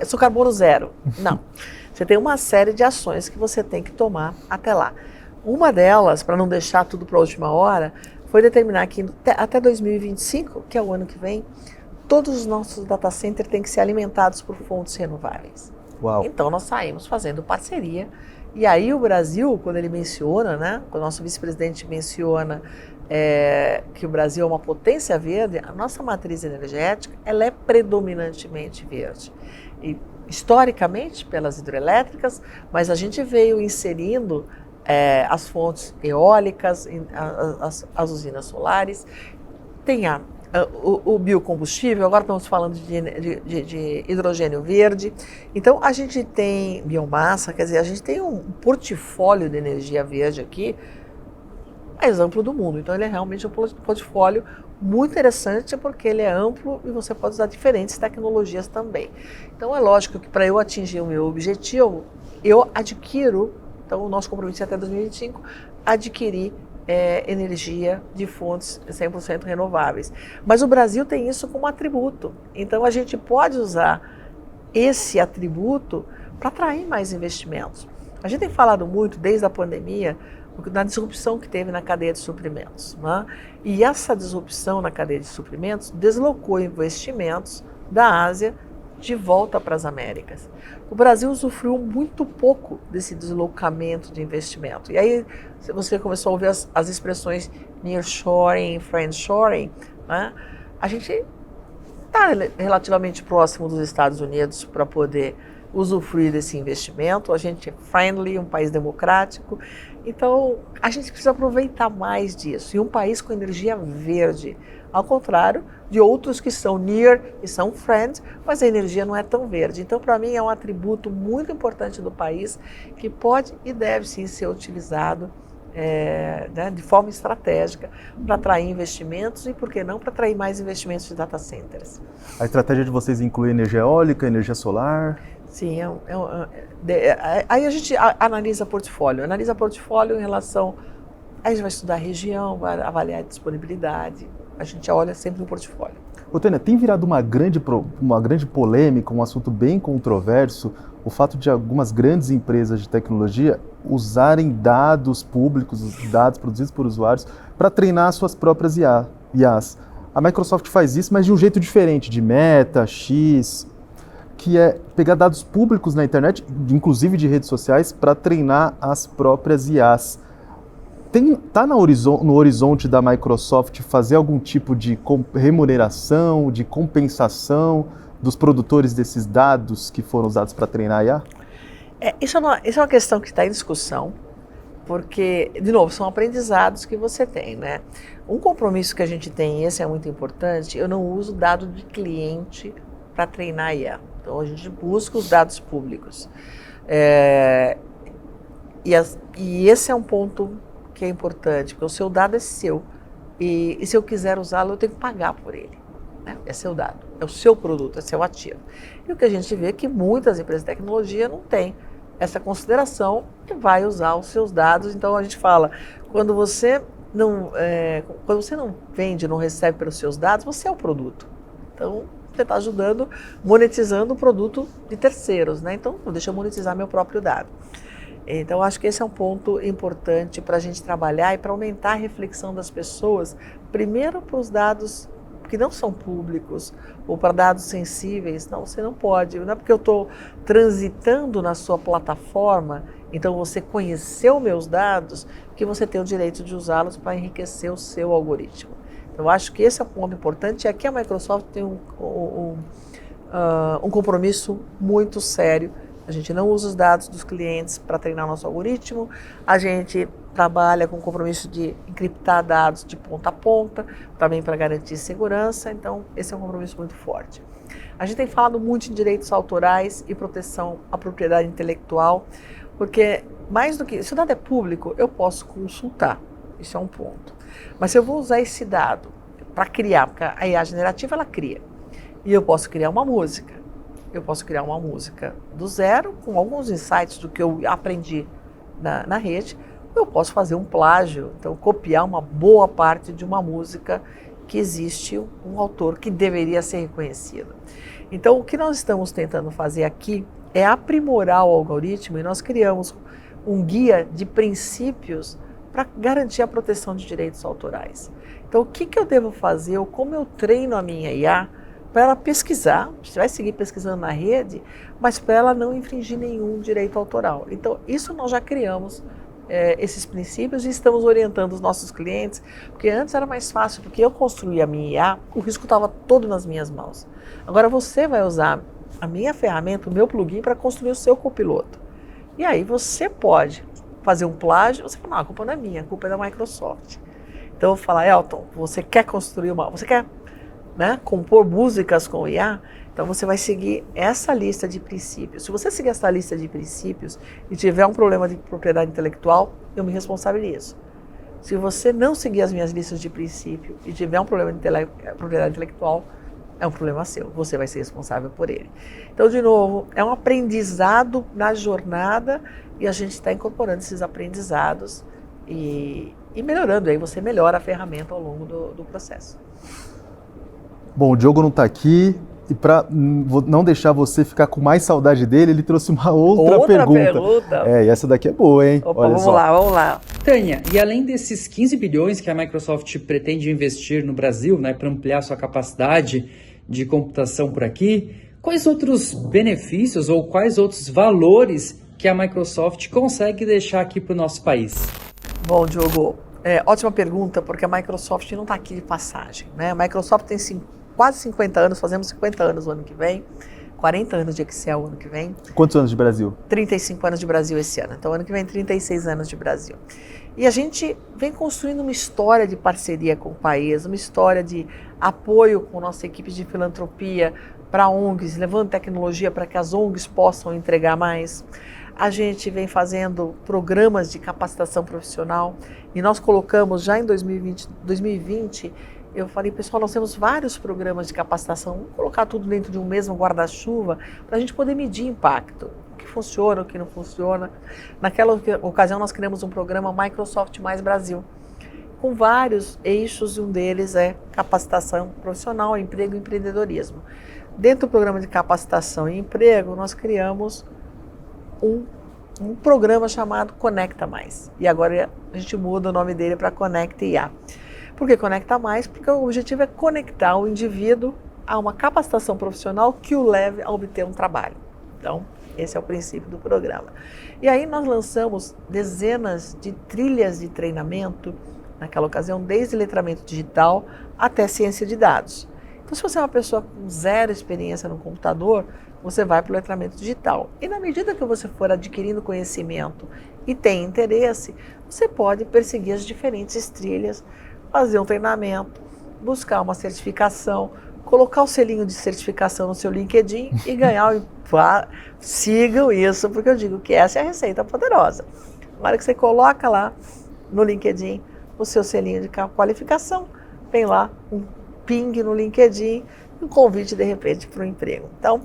B: sou carbono zero. Não. Você tem uma série de ações que você tem que tomar até lá. Uma delas, para não deixar tudo para a última hora, foi determinar que até 2025, que é o ano que vem, todos os nossos data centers têm que ser alimentados por fontes renováveis.
A: Uau.
B: Então nós saímos fazendo parceria. E aí o Brasil, quando ele menciona, né, quando o nosso vice-presidente menciona que o Brasil é uma potência verde, a nossa matriz energética ela é predominantemente verde. E, historicamente, pelas hidrelétricas, mas a gente veio inserindo as fontes eólicas, as usinas solares, tem o biocombustível, agora estamos falando de hidrogênio verde. Então a gente tem biomassa, quer dizer, a gente tem um portfólio de energia verde aqui mais amplo do mundo. Então ele é realmente um portfólio muito interessante porque ele é amplo e você pode usar diferentes tecnologias também. Então é lógico que para eu atingir o meu objetivo, eu adquiro. Então, o nosso compromisso é até 2025, adquirir energia de fontes 100% renováveis. Mas o Brasil tem isso como atributo. Então, a gente pode usar esse atributo para atrair mais investimentos. A gente tem falado muito, desde a pandemia, da disrupção que teve na cadeia de suprimentos, né? E essa disrupção na cadeia de suprimentos deslocou investimentos da Ásia de volta para as Américas. O Brasil usufruiu muito pouco desse deslocamento de investimento. E aí você começou a ouvir as expressões nearshoring, friendshoring, né? A gente está relativamente próximo dos Estados Unidos para poder usufruir desse investimento. A gente é friendly, um país democrático, então a gente precisa aproveitar mais disso. E um país com energia verde, ao contrário de outros que são near e são friends, mas a energia não é tão verde. Então, para mim, é um atributo muito importante do país que pode e deve sim ser utilizado de forma estratégica para atrair investimentos e, por que não, para atrair mais investimentos de data centers.
A: A estratégia de vocês inclui energia eólica, energia solar?
B: Sim, aí a gente analisa portfólio em relação, aí a gente vai estudar a região, vai avaliar a disponibilidade, a gente olha sempre no portfólio.
A: Ô, Tânia, tem virado uma grande polêmica, um assunto bem controverso, o fato de algumas grandes empresas de tecnologia usarem dados públicos, dados produzidos por usuários, para treinar suas próprias IAs. A Microsoft faz isso, mas de um jeito diferente, de Meta, X, que é pegar dados públicos na internet, inclusive de redes sociais, para treinar as próprias IAs. Está no horizonte da Microsoft fazer algum tipo de remuneração, de compensação dos produtores desses dados que foram usados para treinar a IA?
B: Isso é uma questão que está em discussão, porque, de novo, são aprendizados que você tem, né? Um compromisso que a gente tem, e esse é muito importante, eu não uso dado de cliente para treinar a IA. Então, a gente busca os dados públicos. E esse é um ponto que é importante, porque o seu dado é seu. E se eu quiser usá-lo, eu tenho que pagar por ele. Né? É seu dado, é o seu produto, é seu ativo. E o que a gente vê é que muitas empresas de tecnologia não têm essa consideração e vai usar os seus dados. Então a gente fala, quando você não vende, não recebe pelos seus dados, você é o produto. Então você está ajudando, monetizando o produto de terceiros, né? Então deixa eu monetizar meu próprio dado. Então, acho que esse é um ponto importante para a gente trabalhar e para aumentar a reflexão das pessoas, primeiro para os dados que não são públicos ou para dados sensíveis. Não, você não pode. Não é porque eu estou transitando na sua plataforma, então você conheceu meus dados, que você tem o direito de usá-los para enriquecer o seu algoritmo. Então, acho que esse é um ponto importante. E aqui a Microsoft tem um compromisso muito sério. A gente não usa os dados dos clientes para treinar nosso algoritmo, a gente trabalha com o compromisso de encriptar dados de ponta a ponta, também para garantir segurança, então esse é um compromisso muito forte. A gente tem falado muito em direitos autorais e proteção à propriedade intelectual, porque mais do que, se o dado é público, eu posso consultar, isso é um ponto. Mas se eu vou usar esse dado para criar, porque a IA generativa ela cria, e eu posso criar uma música. Eu posso criar uma música do zero, com alguns insights do que eu aprendi na rede. Eu posso fazer um plágio, então copiar uma boa parte de uma música que existe um autor que deveria ser reconhecido. Então, o que nós estamos tentando fazer aqui é aprimorar o algoritmo e nós criamos um guia de princípios para garantir a proteção de direitos autorais. Então, o que eu devo fazer, ou como eu treino a minha IA, para ela pesquisar, você vai seguir pesquisando na rede, mas para ela não infringir nenhum direito autoral. Então, isso nós já criamos esses princípios e estamos orientando os nossos clientes, porque antes era mais fácil, porque eu construía a minha IA, o risco estava todo nas minhas mãos. Agora você vai usar a minha ferramenta, o meu plugin, para construir o seu copiloto. E aí você pode fazer um plágio, você fala, não, a culpa não é minha, a culpa é da Microsoft. Então eu vou falar, Elton, você quer construir você quer compor músicas com IA, então você vai seguir essa lista de princípios. Se você seguir essa lista de princípios e tiver um problema de propriedade intelectual, eu me responsabilizo. Se você não seguir as minhas listas de princípio e tiver um problema de propriedade intelectual, é um problema seu, você vai ser responsável por ele. Então, de novo, é um aprendizado na jornada e a gente está incorporando esses aprendizados e melhorando. Aí você melhora a ferramenta ao longo do processo.
A: Bom, o Diogo não está aqui e para não deixar você ficar com mais saudade dele, ele trouxe uma outra pergunta. E essa daqui é boa, hein?
B: Opa, vamos lá.
C: Tânia, e além desses 15 bilhões que a Microsoft pretende investir no Brasil, né, para ampliar sua capacidade de computação por aqui, quais outros benefícios ou quais outros valores que a Microsoft consegue deixar aqui para o nosso país?
B: Bom, Diogo, ótima pergunta, porque a Microsoft não está aqui de passagem, né? A Microsoft tem quase 50 anos, fazemos 50 anos no ano que vem, 40 anos de Excel ano que vem.
A: Quantos anos de Brasil?
B: 35 anos de Brasil esse ano. Então, ano que vem, 36 anos de Brasil. E a gente vem construindo uma história de parceria com o país, uma história de apoio com nossa equipe de filantropia para ONGs, levando tecnologia para que as ONGs possam entregar mais. A gente vem fazendo programas de capacitação profissional e nós colocamos já em 2020, eu falei, pessoal, nós temos vários programas de capacitação, vamos colocar tudo dentro de um mesmo guarda-chuva para a gente poder medir impacto, o que funciona, o que não funciona. Naquela ocasião nós criamos um programa Microsoft Mais Brasil, com vários eixos, e um deles é capacitação profissional, emprego e empreendedorismo. Dentro do programa de capacitação e emprego, nós criamos um programa chamado Conecta Mais. E agora a gente muda o nome dele para Conecta IA. Por que Conecta Mais? Porque o objetivo é conectar o indivíduo a uma capacitação profissional que o leve a obter um trabalho. Então, esse é o princípio do programa. E aí nós lançamos dezenas de trilhas de treinamento, naquela ocasião, desde letramento digital até ciência de dados. Então, se você é uma pessoa com zero experiência no computador, você vai para o letramento digital. E na medida que você for adquirindo conhecimento e tem interesse, você pode perseguir as diferentes trilhas, fazer um treinamento, buscar uma certificação, colocar o selinho de certificação no seu LinkedIn e ganhar o... Sigam isso, porque eu digo que essa é a receita poderosa. Na hora que você coloca lá no LinkedIn o seu selinho de qualificação, tem lá um ping no LinkedIn, um convite de repente para o emprego. Então,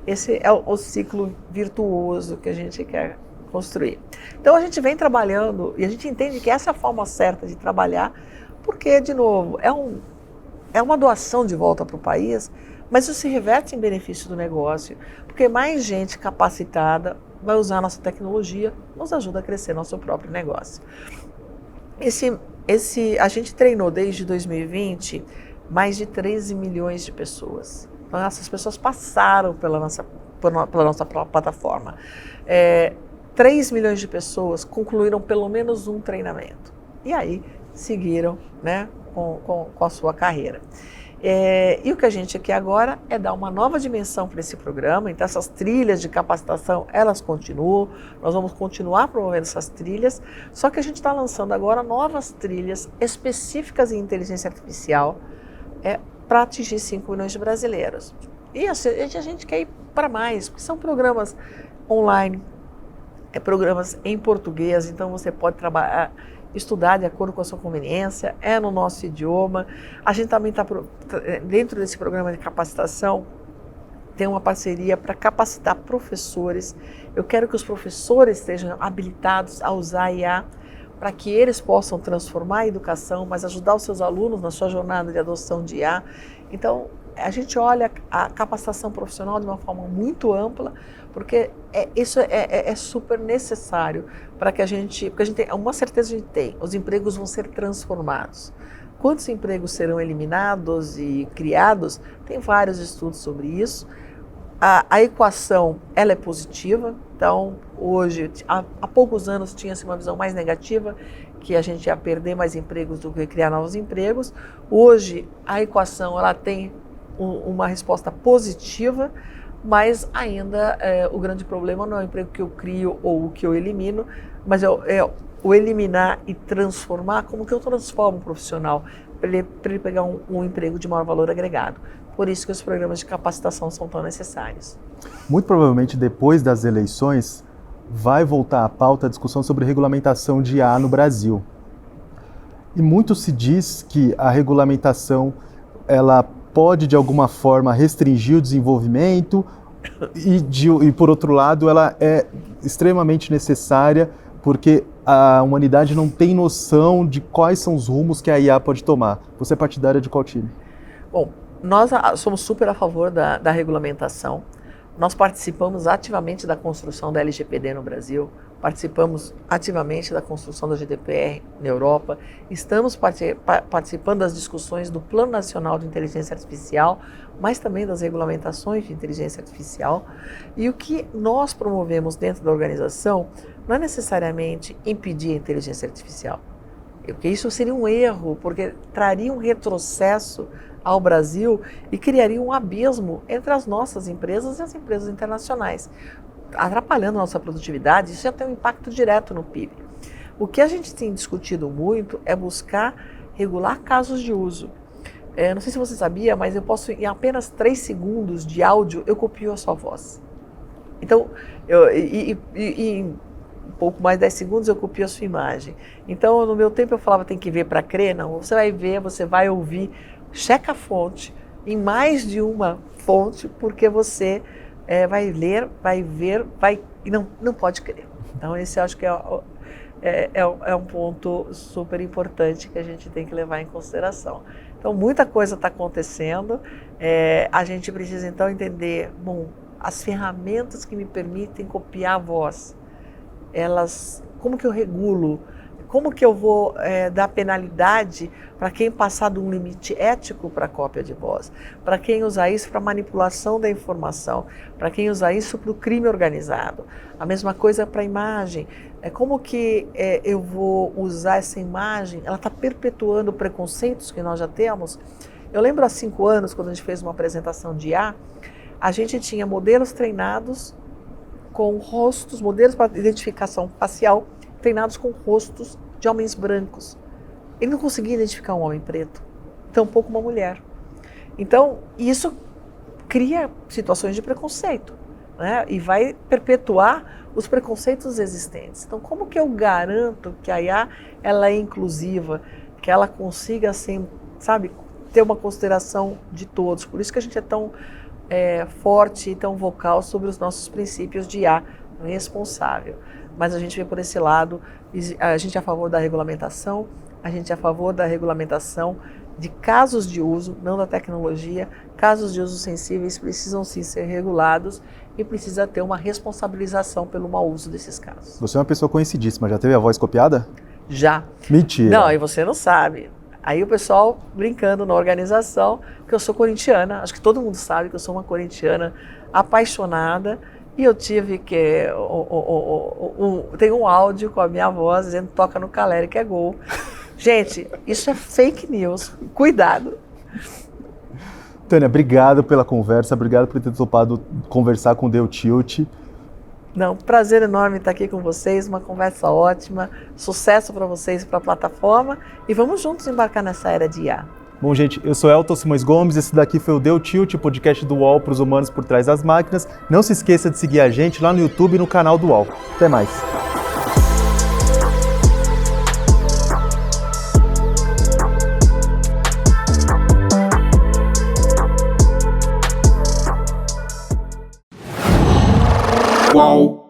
B: esse é o ciclo virtuoso que a gente quer construir. Então, a gente vem trabalhando e a gente entende que essa é a forma certa de trabalhar, porque, de novo, é uma doação de volta para o país, mas isso se reverte em benefício do negócio, porque mais gente capacitada vai usar a nossa tecnologia, nos ajuda a crescer nosso próprio negócio. A gente treinou desde 2020 mais de 13 milhões de pessoas. Então, essas pessoas passaram pela nossa plataforma. 3 milhões de pessoas concluíram pelo menos um treinamento. E aí seguiram, né, com a sua carreira. E o que a gente quer agora é dar uma nova dimensão para esse programa. Então, essas trilhas de capacitação, elas continuam. Nós vamos continuar promovendo essas trilhas, só que a gente está lançando agora novas trilhas específicas em inteligência artificial para atingir 5 milhões de brasileiros. E a gente quer ir para mais, porque são programas online, programas em português, então você pode trabalhar, estudar de acordo com a sua conveniência, é no nosso idioma. A gente também está, dentro desse programa de capacitação, tem uma parceria para capacitar professores. Eu quero que os professores estejam habilitados a usar a IA para que eles possam transformar a educação, mas ajudar os seus alunos na sua jornada de adoção de IA. Então, a gente olha a capacitação profissional de uma forma muito ampla, porque isso é super necessário para que porque a gente tem uma certeza, a gente tem, os empregos vão ser transformados. Quantos empregos serão eliminados e criados? Tem vários estudos sobre isso. A equação, ela é positiva. Então, hoje, há poucos anos tinha-se uma visão mais negativa, que a gente ia perder mais empregos do que criar novos empregos. Hoje, a equação, ela tem uma resposta positiva, mas ainda o grande problema não é o emprego que eu crio ou o que eu elimino, mas é o eliminar e transformar, como que eu transformo um profissional para ele pegar um emprego de maior valor agregado. Por isso que os programas de capacitação são tão necessários.
A: Muito provavelmente depois das eleições vai voltar à pauta a discussão sobre regulamentação de IA no Brasil. E muito se diz que a regulamentação ela pode de alguma forma restringir o desenvolvimento e por outro lado ela é extremamente necessária porque a humanidade não tem noção de quais são os rumos que a IA pode tomar. Você é partidária de qual time?
B: Bom, nós somos super a favor da regulamentação. Nós participamos ativamente da construção da LGPD no Brasil, participamos ativamente da construção da GDPR na Europa, estamos participando das discussões do Plano Nacional de Inteligência Artificial, mas também das regulamentações de inteligência artificial. E o que nós promovemos dentro da organização não é necessariamente impedir a inteligência artificial, porque isso seria um erro, porque traria um retrocesso ao Brasil e criaria um abismo entre as nossas empresas e as empresas internacionais, atrapalhando a nossa produtividade. Isso já tem um impacto direto no PIB. O que a gente tem discutido muito é buscar regular casos de uso. Não sei se você sabia, mas eu posso, em apenas 3 segundos de áudio, eu copio a sua voz. Então, em um pouco mais de 10 segundos eu copio a sua imagem. Então, no meu tempo eu falava, tem que ver para crer. Não, você vai ver, você vai ouvir, checa a fonte, em mais de uma fonte, porque você vai ler, vai ver, e não pode crer. Então, esse eu acho que é um ponto super importante que a gente tem que levar em consideração. Então, muita coisa está acontecendo, a gente precisa então entender, as ferramentas que me permitem copiar a voz, como que eu regulo, como que eu vou dar penalidade para quem passar de um limite ético para cópia de voz, para quem usar isso para manipulação da informação, para quem usar isso para o crime organizado. A mesma coisa para a imagem. Como que eu vou usar essa imagem? Ela está perpetuando preconceitos que nós já temos. Eu lembro há 5 anos, quando a gente fez uma apresentação de IA, a gente tinha modelos treinados com rostos, modelos para identificação facial, treinados com rostos de homens brancos. Ele não conseguia identificar um homem preto, tampouco uma mulher. Então, isso cria situações de preconceito, né? E vai perpetuar os preconceitos existentes. Então, como que eu garanto que a IA ela é inclusiva, que ela consiga, assim, ter uma consideração de todos? Por isso que a gente é tão forte e tão vocal sobre os nossos princípios de IA responsável. Mas a gente vê por esse lado, a gente é a favor da regulamentação, a gente é a favor da regulamentação de casos de uso, não da tecnologia. Casos de uso sensíveis precisam sim ser regulados e precisa ter uma responsabilização pelo mau uso desses casos.
A: Você é uma pessoa conhecidíssima, já teve a voz copiada?
B: Já.
A: Mentira.
B: Não, e você não sabe. Aí o pessoal brincando na organização que eu sou corintiana, acho que todo mundo sabe que eu sou uma corintiana apaixonada, e eu tive que... tem um áudio com a minha voz dizendo toca no Caleri que é gol. Gente, isso é fake news. Cuidado.
A: Tânia, obrigado pela conversa, obrigado por ter topado conversar com o Deu Tilt.
B: Não, prazer enorme estar aqui com vocês, uma conversa ótima, sucesso para vocês e para a plataforma, e vamos juntos embarcar nessa era de IA.
A: Bom, gente, eu sou Elton Simões Gomes, esse daqui foi o Deu Tilt, podcast do UOL para os humanos por trás das máquinas. Não se esqueça de seguir a gente lá no YouTube e no canal do UOL. Até mais.
D: Uau!